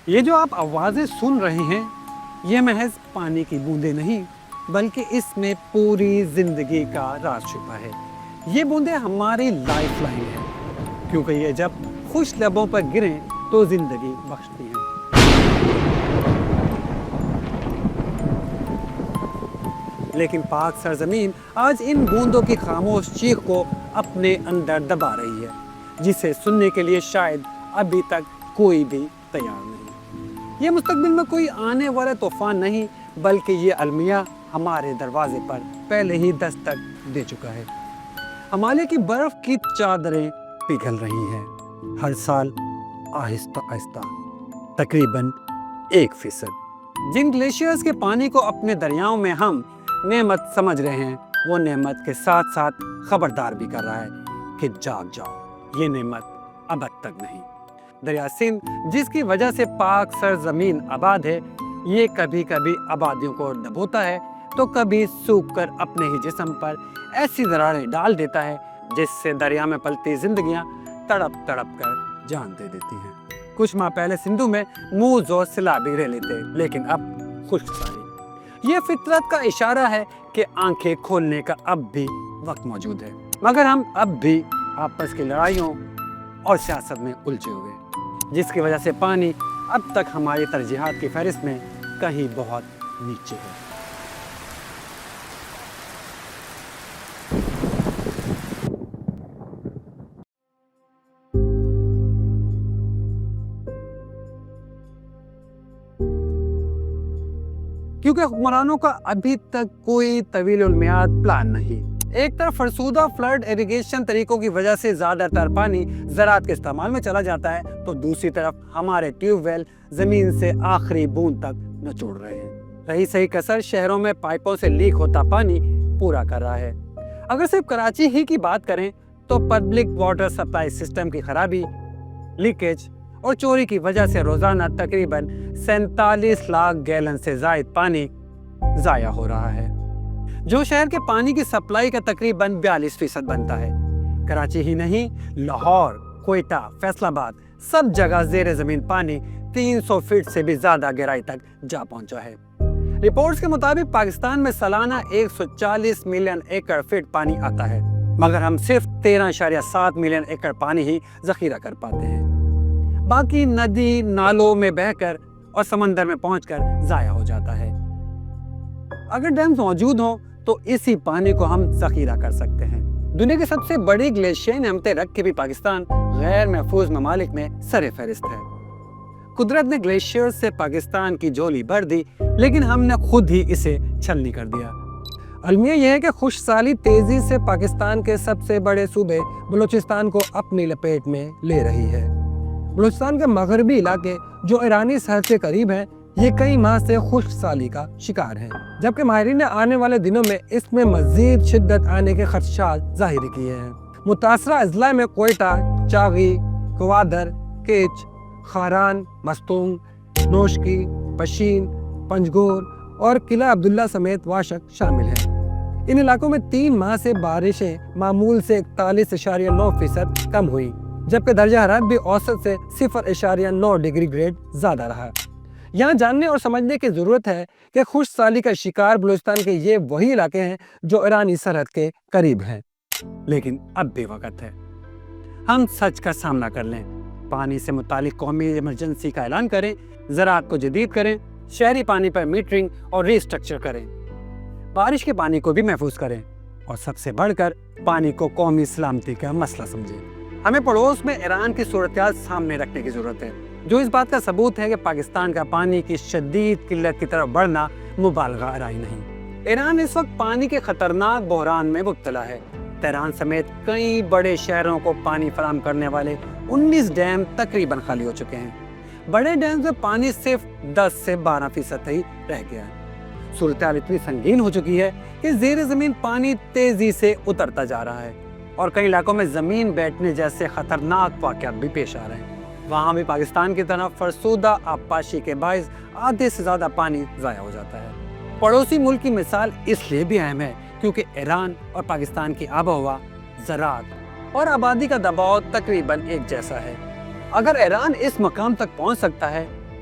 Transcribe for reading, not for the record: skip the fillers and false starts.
یہ جو آپ آوازیں سن رہے ہیں یہ محض پانی کی بوندیں نہیں بلکہ اس میں پوری زندگی کا راز چھپا ہے۔ یہ بوندیں ہماری لائف لائن ہے کیونکہ یہ جب خوش لبوں پر گریں تو زندگی بخشتی ہیں۔ لیکن پاک سرزمین آج ان بوندوں کی خاموش چیخ کو اپنے اندر دبا رہی ہے جسے سننے کے لیے شاید ابھی تک کوئی بھی تیار نہیں۔ یہ مستقبل میں کوئی آنے والا طوفان نہیں بلکہ یہ المیہ ہمارے دروازے پر پہلے ہی دستک دے چکا ہے۔ ہمالیہ کی برف کی چادریں پگھل رہی ہیں ہر سال آہستہ آہستہ تقریباً 1%۔ جن گلیشیئرز کے پانی کو اپنے دریاؤں میں ہم نعمت سمجھ رہے ہیں وہ نعمت کے ساتھ ساتھ خبردار بھی کر رہا ہے کہ جاگ جاؤ، یہ نعمت ابد تک نہیں۔ دریا سندھ جس کی وجہ سے پاک سرزمین آباد ہے، یہ کبھی کبھی آبادیوں کو ڈبوتا ہے تو کبھی سوکھ کر اپنے ہی جسم پر ایسی دراڑیں ڈال دیتا ہے جس سے دریا میں پلتی زندگیاں تڑپ تڑپ کر جان دے دیتی ہیں۔ کچھ ماہ پہلے سندھو میں موز اور سیلاب رہ لیتے لیکن اب خشک سالی۔ یہ فطرت کا اشارہ ہے کہ آنکھیں کھولنے کا اب بھی وقت موجود ہے، مگر ہم اب بھی آپس کی لڑائیوں اور سیاست میں الجھے ہوئے، جس کی وجہ سے پانی اب تک ہماری ترجیحات کی فہرست میں کہیں بہت نیچے ہے۔ کیونکہ حکمرانوں کا ابھی تک کوئی طویل المیعاد پلان نہیں۔ ایک طرف فرسودہ فلڈ ایریگیشن طریقوں کی وجہ سے زیادہ تر پانی زراعت کے استعمال میں چلا جاتا ہے تو دوسری طرف ہمارے ٹیوب ویل زمین سے آخری بوند تک نچوڑ رہے ہیں۔ رہی صحیح کسر شہروں میں پائپوں سے لیک ہوتا پانی پورا کر رہا ہے۔ اگر صرف کراچی ہی کی بات کریں تو پبلک واٹر سپلائی سسٹم کی خرابی، لیکیج اور چوری کی وجہ سے روزانہ تقریباً 47 لاکھ گیلن سے زائد پانی ضائع ہو رہا ہے، جو شہر کے پانی کی سپلائی کا تقریباً 42% بنتا ہے۔ کراچی ہی نہیں، لاہور، کوئٹہ، فیصل آباد سب جگہ زیر زمین پانی 300 فٹ سے بھی زیادہ گہرائی تک جا پہنچا ہے۔ رپورٹس کے مطابق پاکستان میں سالانہ 140 ملین ایکڑ فٹ پانی آتا ہے، مگر ہم صرف 13.7 ملین ایکڑ پانی ہی ذخیرہ کر پاتے ہیں۔ باقی ندی نالوں میں بہہ کر اور سمندر میں پہنچ کر ضائع ہو جاتا ہے۔ اگر ڈیمز موجود ہوں تو اسی پانی کو ہم ذخیرہ کر سکتے ہیں۔ دنیا کی سب سے بڑی گلیشیئر نعمتیں رکھ کے بھی پاکستان غیر محفوظ ممالک میں سر فہرست ہے۔ قدرت نے گلیشیئر سے پاکستان کی جھولی بھر دی لیکن ہم نے خود ہی اسے چھلنی کر دیا۔ المیہ یہ ہے کہ خشک سالی تیزی سے پاکستان کے سب سے بڑے صوبے بلوچستان کو اپنی لپیٹ میں لے رہی ہے۔ بلوچستان کے مغربی علاقے جو ایرانی سرحد سے قریب ہیں، یہ کئی ماہ سے خشک سالی کا شکار ہیں، جبکہ ماہرین نے آنے والے دنوں میں اس میں مزید شدت آنے کے خدشات ظاہر کیے ہیں۔ متاثرہ اضلاع میں کوئٹہ، چاغی، کوادر، کیچ، خاران، مستونگ، نوشکی، پشین، پنجگور اور قلعہ عبداللہ سمیت واشک شامل ہیں۔ ان علاقوں میں 3 ماہ سے بارشیں معمول سے 41.9% کم ہوئی، جبکہ درجہ حرارت بھی اوسط سے 0.9 ڈگری گریڈ زیادہ رہا۔ یہاں جاننے اور سمجھنے کی ضرورت ہے کہ خشک سالی کا شکار بلوچستان کے یہ وہی علاقے ہیں جو ایرانی سرحد کے قریب ہیں، لیکن اب بھی وقت ہے ہم سچ کا سامنا کر لیں، پانی سے متعلق قومی ایمرجنسی کا اعلان کریں، زراعت کو جدید کریں، شہری پانی پر میٹرنگ اور ری اسٹرکچر کریں، بارش کے پانی کو بھی محفوظ کریں اور سب سے بڑھ کر پانی کو قومی سلامتی کا مسئلہ سمجھیں۔ ہمیں پڑوس میں ایران کی صورتحال سامنے رکھنے کی ضرورت ہے، جو اس بات کا ثبوت ہے کہ پاکستان کا پانی کی شدید قلت کی طرف بڑھنا مبالغہ آرائی نہیں۔ ایران اس وقت پانی کے خطرناک بحران میں مبتلا ہے۔ تہران سمیت کئی بڑے شہروں کو پانی فراہم کرنے والے 19 ڈیم تقریباً خالی ہو چکے ہیں۔ بڑے ڈیمز میں پانی صرف 10 سے 12% ہی رہ گیا ہے۔ صورتحال اتنی سنگین ہو چکی ہے کہ زیر زمین پانی تیزی سے اترتا جا رہا ہے اور کئی علاقوں میں زمین بیٹھنے جیسے خطرناک واقعات بھی پیش آ رہے ہیں۔ وہاں بھی پاکستان کی طرف فرسودہ آبپاشی کے باعث آدھے سے زیادہ پانی ضائع ہو جاتا ہے۔ پڑوسی ملک کی مثال اس لیے بھی اہم ہے کیونکہ ایران اور پاکستان کی آب و ہوا، زراعت اور آبادی کا دباؤ تقریباً ایک جیسا ہے۔ اگر ایران اس مقام تک پہنچ سکتا ہے